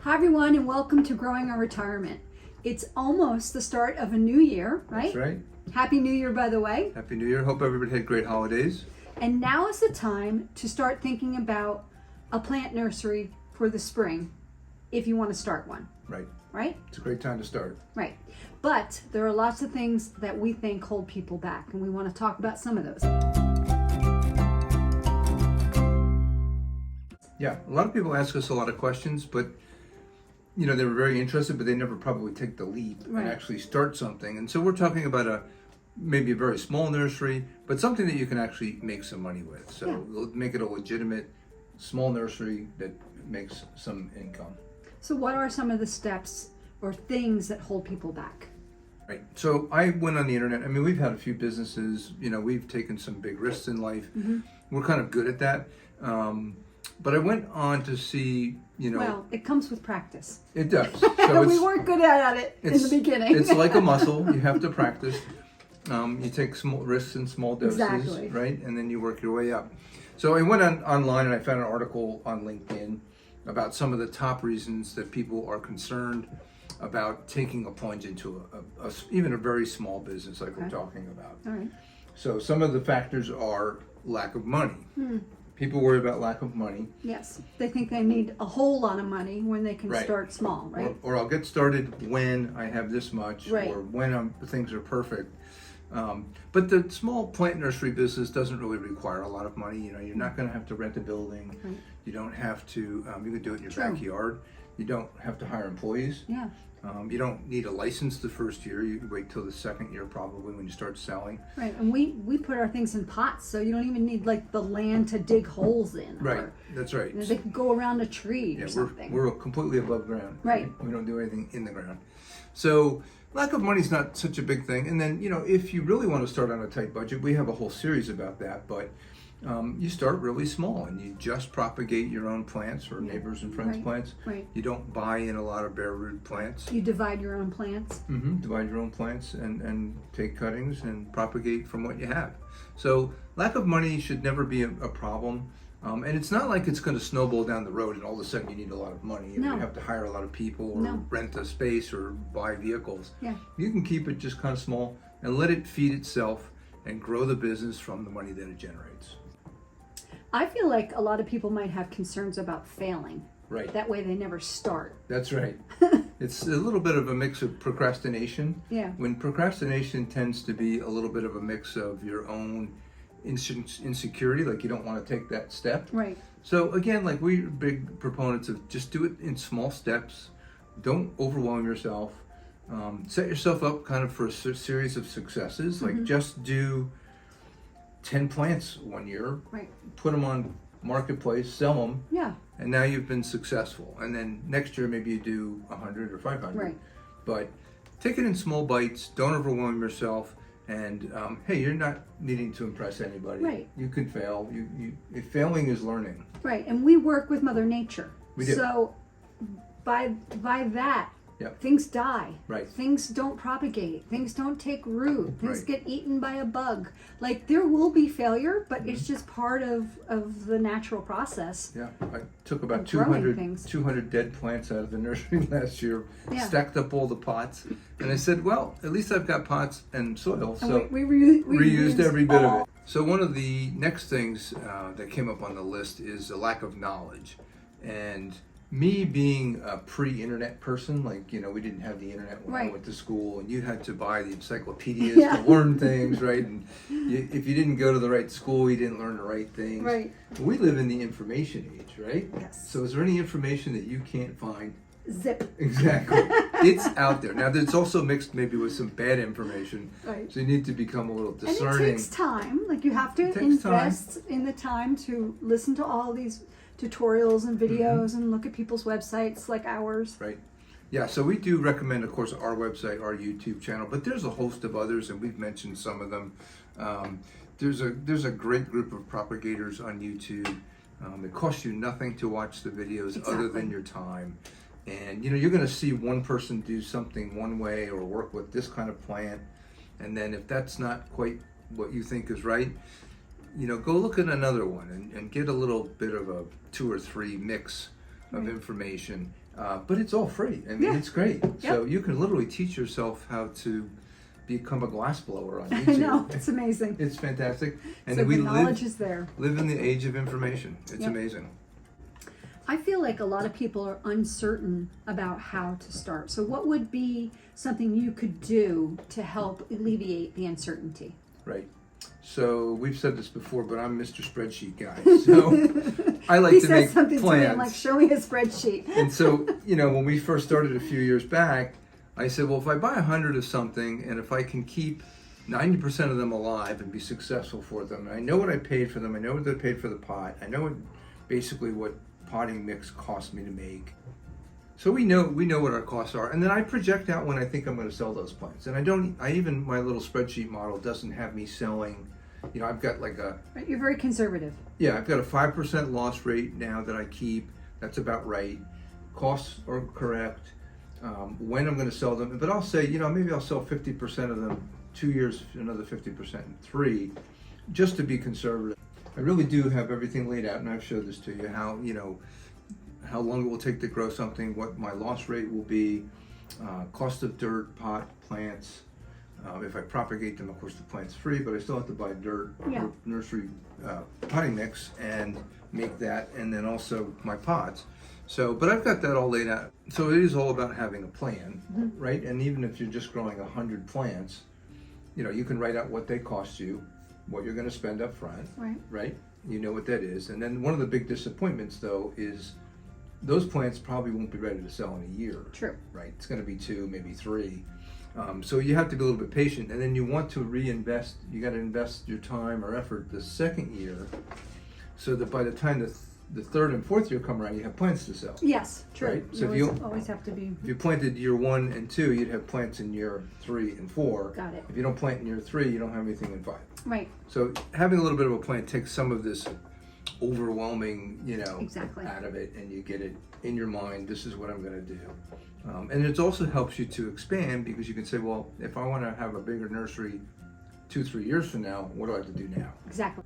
Hi everyone, and welcome to Growing Our Retirement. It's almost the start of a new year, right? That's right. Happy New Year, by the way. Happy New Year. Hope everybody had great holidays. And now is the time to start thinking about a plant nursery for the spring, if you want to start one, Right. right? It's a great time to start. Right. But there are lots of things that we think hold people back, and we want to talk about some of those. Yeah, a lot of people ask us a lot of questions, but they were very interested, but they never probably take the leap Right. and actually start something. And so we're talking about maybe a very small nursery, but something that you can actually make some money with. So we'll make it a legitimate small nursery that makes some income. So what are some of the steps or things that hold people back? Right. So I went on the internet. I mean, we've had a few businesses, we've taken some big risks in life. Mm-hmm. We're kind of good at that. But I went on to see, Well, it comes with practice. It does. So We weren't good at it in the beginning. It's like a muscle. You have to practice. You take small risks in small doses, Exactly. right? And then you work your way up. So I went online and I found an article on LinkedIn about some of the top reasons that people are concerned about taking a plunge into even a very small business like we're talking about. All right. So some of the factors are lack of money. People worry about lack of money. Yes, they think they need a whole lot of money when they can Right. start small, right? Or I'll get started when I have this much, Right. or when things are perfect. But the small plant nursery business doesn't really require a lot of money. You're not going to have to rent a building. Right. You don't have to. You can do it in your True. backyard. You don't have to hire employees. Yeah, You don't need a license the first year. You can wait till the second year probably when you start selling. right. And we put our things in pots, so you don't even need like the land to dig holes in. Right. Or, That's right. they can go around a tree or something. We're completely above ground. Right. We don't do anything in the ground. So lack of money is not such a big thing. And then, if you really want to start on a tight budget, we have a whole series about that. But you start really small and you just propagate your own plants or neighbors and friends' Right. plants. Right. You don't buy in a lot of bare root plants. You divide your own plants. Divide your own plants and take cuttings and propagate from what you have. So lack of money should never be a problem. And it's not like it's going to snowball down the road and all of a sudden you need a lot of money and No. you have to hire a lot of people or No. rent a space or buy vehicles. Yeah. You can keep it just kind of small and let it feed itself and grow the business from the money that it generates. I feel like a lot of people might have concerns about failing. Right. That way they never start. That's right. It's a little bit of a mix of procrastination. Yeah. When procrastination tends to be a little bit of a mix of your own insecurity, like you don't want to take that step. Right. So again, like we're big proponents of just do it in small steps. Don't overwhelm yourself. Set yourself up kind of for a series of successes. Like just do 10 plants one year, Right. put them on marketplace, sell them, Yeah. and now you've been successful. And then next year maybe you do 100 or 500. Right. But take it in small bites. Don't overwhelm yourself. And hey, you're not needing to impress anybody. Right. You can fail. If failing is learning. Right. And we work with Mother Nature. We do. So by that, Yep. things die. Right. Things don't propagate. Things don't take root. Things Right. get eaten by a bug. Like there will be failure, but Mm-hmm. it's just part of the natural process. Yeah, I took about Growing things. 200 dead plants out of the nursery last year, Yeah. stacked up all the pots, and I said, well, at least I've got pots and soil, And so we reused every bit all. of it. So one of the next things that came up on the list is a lack of knowledge. And me being a pre-internet person, like, we didn't have the internet when I Right. went to school, and you had to buy the encyclopedias Yeah. to learn things, right? And if you didn't go to the right school, you didn't learn the right things. Right. We live in the information age, right? Yes. So is there any information that you can't find? Zip. Exactly. It's out there. Now, it's also mixed maybe with some bad information. Right. So you need to become a little And discerning. it takes time. Like you have to It takes time. invest in the time to listen to all these tutorials and videos and look at people's websites like ours. Right. Yeah, so we do recommend, of course, our website, our YouTube channel, but there's a host of others, and we've mentioned some of them. There's a great group of propagators on YouTube. It costs you nothing to watch the videos other Exactly. than your time. And you're going to see one person do something one way or work with this kind of plant, and then if that's not quite what you think is right, go look at another one and get a little bit of a 2 or 3 mix of information. but it's all free. I mean, Yeah. it's great. Yep. So you can literally teach yourself how to become a glass blower on I YouTube. know, it's amazing. It's fantastic. And So we the knowledge live, is there. live in the age of information. It's Yep. amazing. I feel like a lot of people are uncertain about how to start. So what would be something you could do to help alleviate the uncertainty? Right. So we've said this before, but I'm Mr. Spreadsheet guy. So I like He to says make something plans. to me, I'm like, show me a spreadsheet. And so, when we first started a few years back, I said, well, if I buy 100 of something and if I can keep 90% of them alive and be successful for them, and I know what I paid for them, I know what they paid for the pot, I know basically what potting mix cost me to make. So we know what our costs are, and then I project out when I think I'm going to sell those plants. And even my little spreadsheet model doesn't have me selling. I've got like You're very conservative. yeah, I've got a 5% loss rate now that I keep. That's about right. Costs are correct. When I'm going to sell them, but I'll say, maybe I'll sell 50% of them 2 years, another 50% in 3, just to be conservative. I really do have everything laid out, and I've showed this to you, how long it will take to grow something, what my loss rate will be, cost of dirt, pot, plants. If I propagate them, of course, the plant's free, but I still have to buy dirt, Yeah. nursery potting mix, and make that, and then also my pots. So, but I've got that all laid out. So it is all about having a plan, right? And even if you're just growing 100 plants, you can write out what they cost you, what you're going to spend up front, right? You know what that is. And then one of the big disappointments, though, is those plants probably won't be ready to sell in a year. True. Right? It's going to be 2, maybe 3. So you have to be a little bit patient, and then you want to reinvest. You got to invest your time or effort the second year, so that by the time the third and fourth year come around, you have plants to sell. Yes, true. Right? So You if always have to be. If you planted year 1 and 2, you'd have plants in year 3 and 4. Got it. If you don't plant in year 3, you don't have anything in 5. Right. So having a little bit of a plan takes some of this overwhelming, Exactly. out of it, and you get it in your mind. This is what I'm going to do, and it also helps you to expand, because you can say, well, if I want to have a bigger nursery 2-3 years from now, what do I have to do now? Exactly.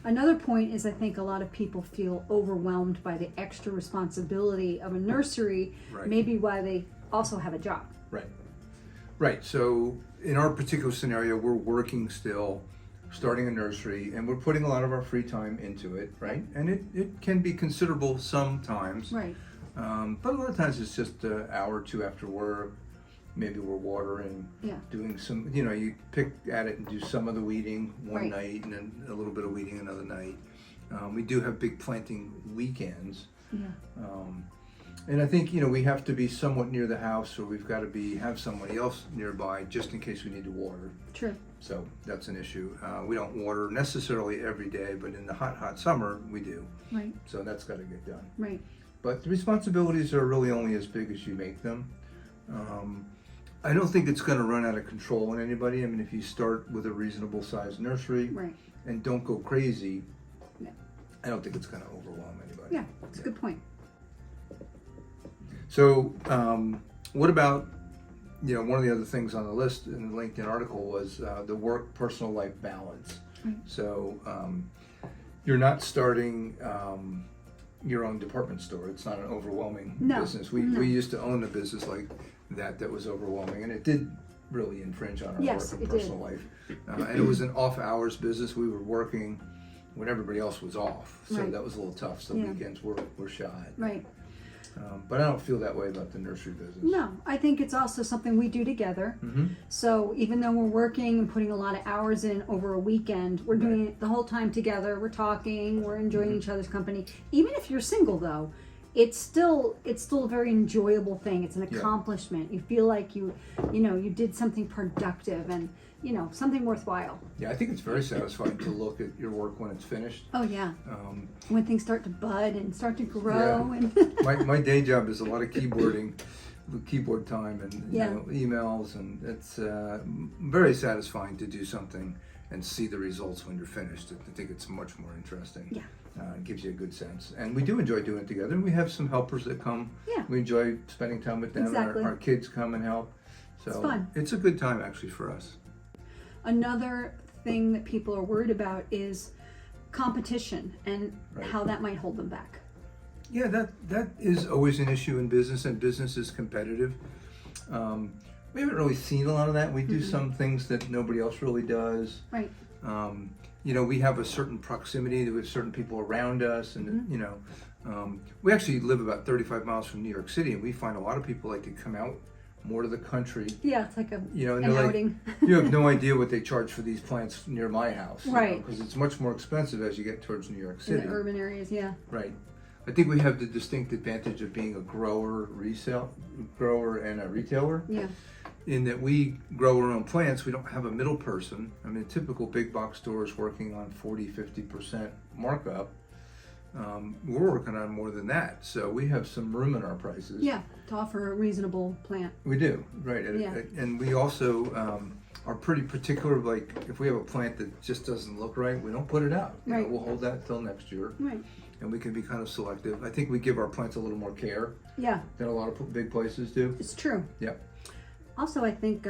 Another point is I think a lot of people feel overwhelmed by the extra responsibility of a nursery, Right. maybe why they also have a job. Right. So in our particular scenario, we're working still, starting a nursery, and we're putting a lot of our free time into it, right? And it can be considerable sometimes. Right. But a lot of times it's just an hour or 2 after work. Maybe we're watering, Yeah. doing some, you pick at it and do some of the weeding one Right. night, and then a little bit of weeding another night. We do have big planting weekends. Yeah. And I think, we have to be somewhat near the house, or we've got to have somebody else nearby just in case we need to water. True. So that's an issue. We don't water necessarily every day, but in the hot summer, we do. Right. So that's got to get done. Right. But the responsibilities are really only as big as you make them. I don't think it's going to run out of control on anybody. I mean, if you start with a reasonable sized nursery Right. and don't go crazy, Yeah. I don't think it's going to overwhelm anybody. Yeah. That's a good point. So, what about, one of the other things on the list in the LinkedIn article was the work-personal life balance. Right. So, you're not starting your own department store. It's not an overwhelming No, business. no. We used to own a business like that was overwhelming, and it did really infringe on our Yes, work it and personal life. And it was an off-hours business. We were working when everybody else was off, so Right. that was a little tough. So Yeah. weekends were shot. Right. But I don't feel that way about the nursery business. No, I think it's also something we do together. Mm-hmm. So even though we're working and putting a lot of hours in over a weekend, we're doing it the whole time together. We're talking, we're enjoying each other's company. Even if you're single, though, it's still a very enjoyable thing. It's an accomplishment. You feel like you did something productive and something worthwhile. Yeah, I think it's very satisfying to look at your work when it's finished. Oh yeah, when things start to bud and start to grow. Yeah. And my day job is a lot of keyboard time and Yeah. emails, and it's very satisfying to do something and see the results when you're finished. I think it's much more interesting. Yeah. It gives you a good sense, and we do enjoy doing it together. And we have some helpers that come. Yeah. We enjoy spending time with them. Exactly. Our kids come and help. So It's fun. It's a good time actually for us. Another thing that people are worried about is competition and Right. how that might hold them back. Yeah, that is always an issue in business, and business is competitive. We haven't really seen a lot of that. We do some things that nobody else really does. Right. We have a certain proximity with certain people around us, and we actually live about 35 miles from New York City, and we find a lot of people like to come out more to the country. Yeah, it's like and an they're outing. like, you have no idea what they charge for these plants near my house, Right? Because it's much more expensive as you get towards New York City. In the urban areas, yeah. Right. I think we have the distinct advantage of being a grower and a retailer. Yeah. In that we grow our own plants, we don't have a middle person. I mean, a typical big box store is working on 40-50% markup. We're working on more than that, so we have some room in our prices. Yeah, to offer a reasonable plant. We do, right? Yeah. And we also are pretty particular. Like, if we have a plant that just doesn't look right, we don't put it out. Right. We'll hold that till next year. Right. And we can be kind of selective. I think we give our plants a little more care Yeah, than a lot of big places do. it's true. Yep. Also, I think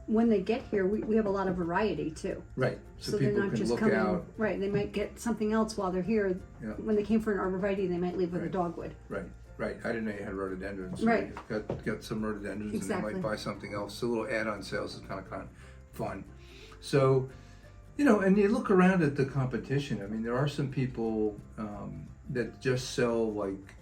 when they get here, we have a lot of variety too. Right. So they're people not can just look coming. out. Right, they might get something else while they're here. Yeah. When they came for an arborvitae, they might leave with a Right. dogwood. Right. Right. I didn't know you had rhododendrons. Right. Got some rhododendrons, Exactly. and they might buy something else. So little add-on sales is kind of fun. So, and you look around at the competition. I mean, there are some people that just sell like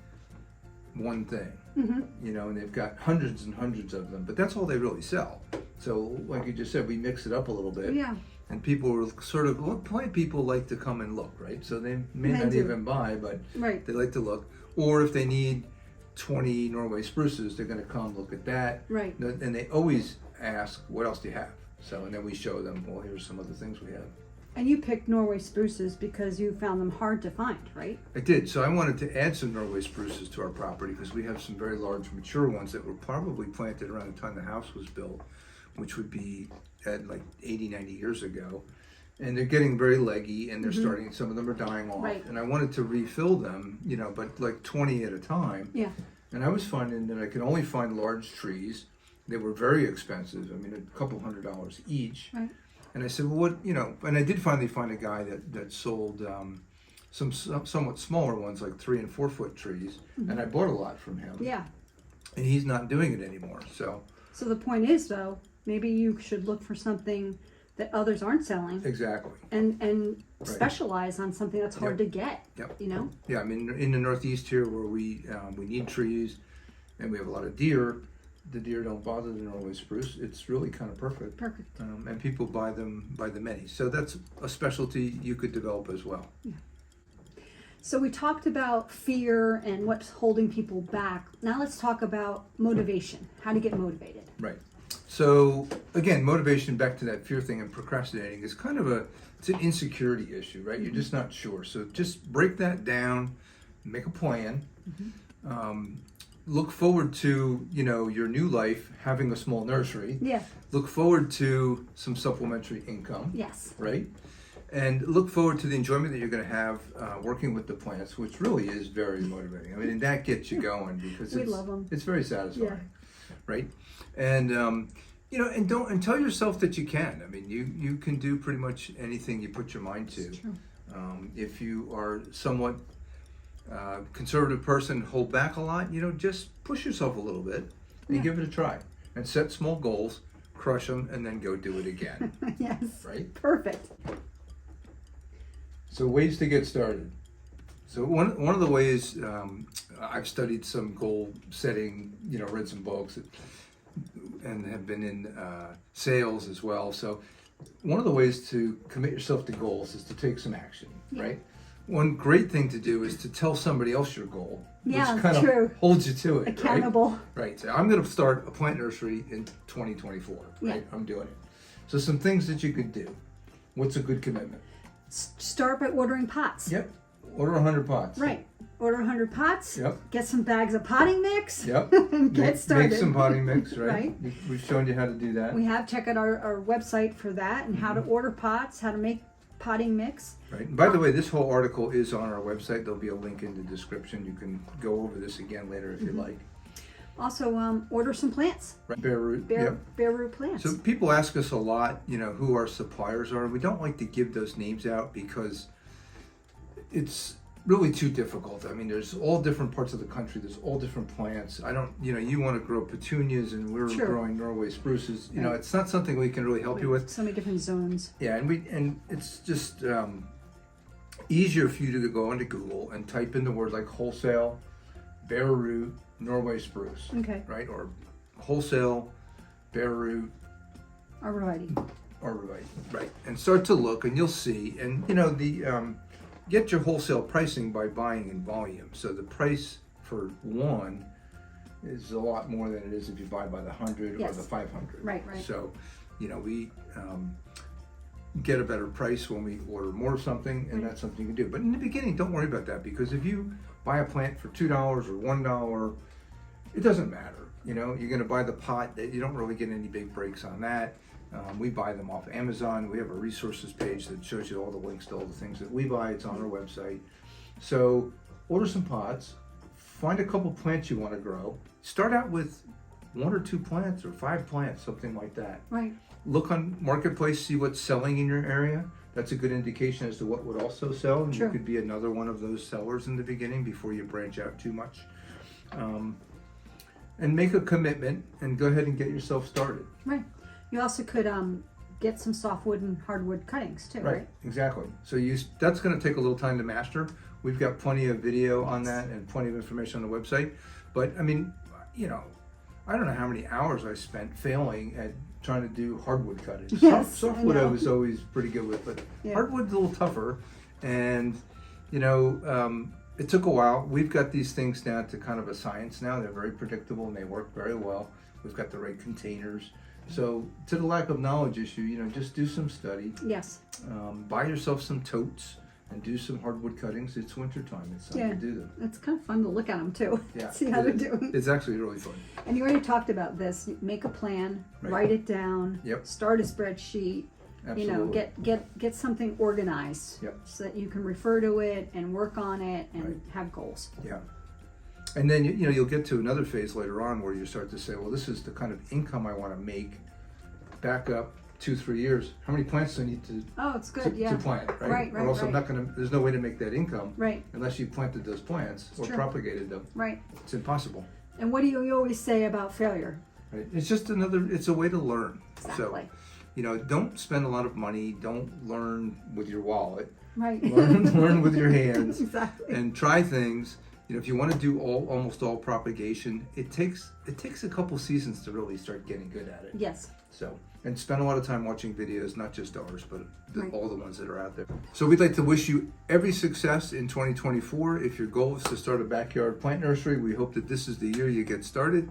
one thing, and they've got hundreds and hundreds of them, but that's all they really sell. So, like you just said, we mix it up a little bit. Yeah. And people will sort of, plant people like to come and look, right? So they may They not do. even buy, but Right. they like to look. Or if they need 20 Norway spruces, they're going to come look at that. Right. And they always ask, what else do you have? So, and then we show them, well, here's some other things we have. And you picked Norway spruces because you found them hard to find, right? I did. So I wanted to add some Norway spruces to our property because we have some very large mature ones that were probably planted around the time the house was built, which would be at like 80, 90 years ago. And they're getting very leggy, and they're starting, some of them are dying off. Right. And I wanted to refill them, but like 20 at a time. Yeah. And I was finding that I could only find large trees. They were very expensive. I mean, a couple $100 each. Right. And I said, well, what, and I did finally find a guy that sold some somewhat smaller ones, like 3 and 4 foot trees. And I bought a lot from him. Yeah. And he's not doing it anymore. So the point is, though, maybe you should look for something that others aren't selling. exactly. And Right. specialize on something that's hard to get. Yep. Yeah, I mean, in the Northeast here, where we need trees, and we have a lot of deer. The deer don't bother the Norway spruce. It's really kind of perfect. Perfect. And people buy them by the many. So that's a specialty you could develop as well. Yeah. So we talked about fear and what's holding people back. Now let's talk about motivation. How to get motivated. Right. So again, motivation, back to that fear thing and procrastinating, is kind of it's an insecurity issue, right? You're just not sure. So just break that down, make a plan. Look forward to, your new life, having a small nursery. Yeah. Look forward to some supplementary income. Yes. Right? And look forward to the enjoyment that you're going to have working with the plants, which really is very motivating. I mean, and that gets you going because We love them. It's very satisfying, Yeah. right? And and tell yourself that you can. I mean, you can do pretty much anything you put your mind to. It's true. If you are somewhat conservative person, hold back a lot, just push yourself a little bit and Yeah. give it a try, and set small goals, crush them, and then go do it again. Yes. Right? Perfect. So ways to get started. So one of the ways, I've studied some goal setting, read some books, and have been in sales as well. So one of the ways to commit yourself to goals is to take some action, right? One great thing to do is to tell somebody else your goal, Yeah, which kind true. of holds you to it. Accountable. Right. So I'm going to start a plant nursery in 2024. Right. Yeah. I'm doing it. So some things that you could do. What's a good commitment? Start by ordering pots. Yep. Order 100 pots. Right. Order 100 pots. Yep. Get some bags of potting mix. Yep. And get started. Make some potting mix, right? Right. We've shown you how to do that. We have. Check out our website for that and how to order pots, how to make potting mix. Right. And by the way, this whole article is on our website. There'll be a link in the description. You can go over this again later if you like. Also, order some plants. Right. Bare root. Bare, Yep. bare root plants. So people ask us a lot, who our suppliers are. We don't like to give those names out because it's really too difficult. I mean, there's all different parts of the country. There's all different plants. I don't, you want to grow petunias, and we're Sure. growing Norway spruces. You know, Right. it's not something we can really help you with. So many different zones. Yeah, and it's just easier for you to go into Google and type in the words like wholesale, bare root, Norway spruce, Okay. right? Or wholesale, bare root, Alrighty. right? And start to look, and you'll see. And get your wholesale pricing by buying in volume. So the price for one is a lot more than it is if you buy by the 100 or Yes. the 500. Right. So, we get a better price when we order more of something, and that's something you can do. But in the beginning, don't worry about that, because if you buy a plant for $2 or $1, it doesn't matter. You're going to buy the pot. That you don't really get any big breaks on that. We buy them off Amazon. We have a resources page that shows you all the links to all the things that we buy. It's on our website. So order some pots. Find a couple plants you want to grow. Start out with 1 or 2 plants or 5 plants, something like that. Right. Look on Marketplace, see what's selling in your area. That's a good indication as to what would also sell. And True. you could be another one of those sellers in the beginning before you branch out too much. And make a commitment and go ahead and get yourself started. Right. You also could get some softwood and hardwood cuttings too, right? Exactly. So that's going to take a little time to master. We've got plenty of video on that and plenty of information on the website. But I mean, I don't know how many hours I spent failing at trying to do hardwood cuttings. Yes, Softwood I I know. was always pretty good with, but Yeah. hardwood's a little tougher. And it took a while. We've got these things down to kind of a science now. They're very predictable and they work very well. We've got the right containers. So to the lack of knowledge issue, just do some study. Yes. Buy yourself some totes and do some hardwood cuttings. It's wintertime. It's time Yeah. to do them. It's kind of fun to look at them too. Yeah, See how it they're is. doing. It's actually really fun. And you already talked about this. Make a plan, Right. write it down, Yep. start a spreadsheet. Absolutely. Get something organized. Yep. So that you can refer to it and work on it and Right. have goals. Yeah. And then you'll get to another phase later on where you start to say, well, this is the kind of income I want to make. Back up 2-3 years. How many plants do I need to Oh, it's good. to Yeah. plant, right? Right, Or else I'm right. not going to. There's no way to make that income Right. unless you planted those plants or true. propagated them. Right. It's impossible. And what do you always say about failure? Right? It's just it's a way to learn. Exactly. So, don't spend a lot of money. Don't learn with your wallet. Right. Learn with your hands. Exactly. And try things. If you want to do almost all propagation, it takes a couple seasons to really start getting good at it. Yes. So, and spend a lot of time watching videos, not just ours, but Right. all the ones that are out there. So we'd like to wish you every success in 2024. If your goal is to start a backyard plant nursery, we hope that this is the year you get started.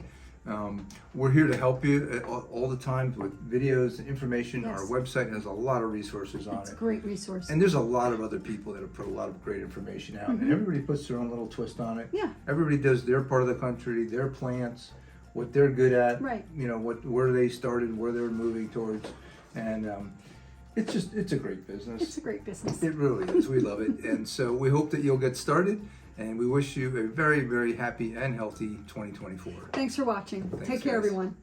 We're here to help you all the time with videos and information. Yes. Our website has a lot of resources on It's a it. great resource. And there's a lot of other people that have put a lot of great information out. And everybody puts their own little twist on it. Yeah. Everybody does their part of the country, their plants, what they're good at, Right. where they started, where they're moving towards, and it's a great business. It's a great business. It really is. We love it, and so we hope that you'll get started, and we wish you a very, very happy and healthy 2024. Thanks for watching. Thanks, Take care, guys. everyone.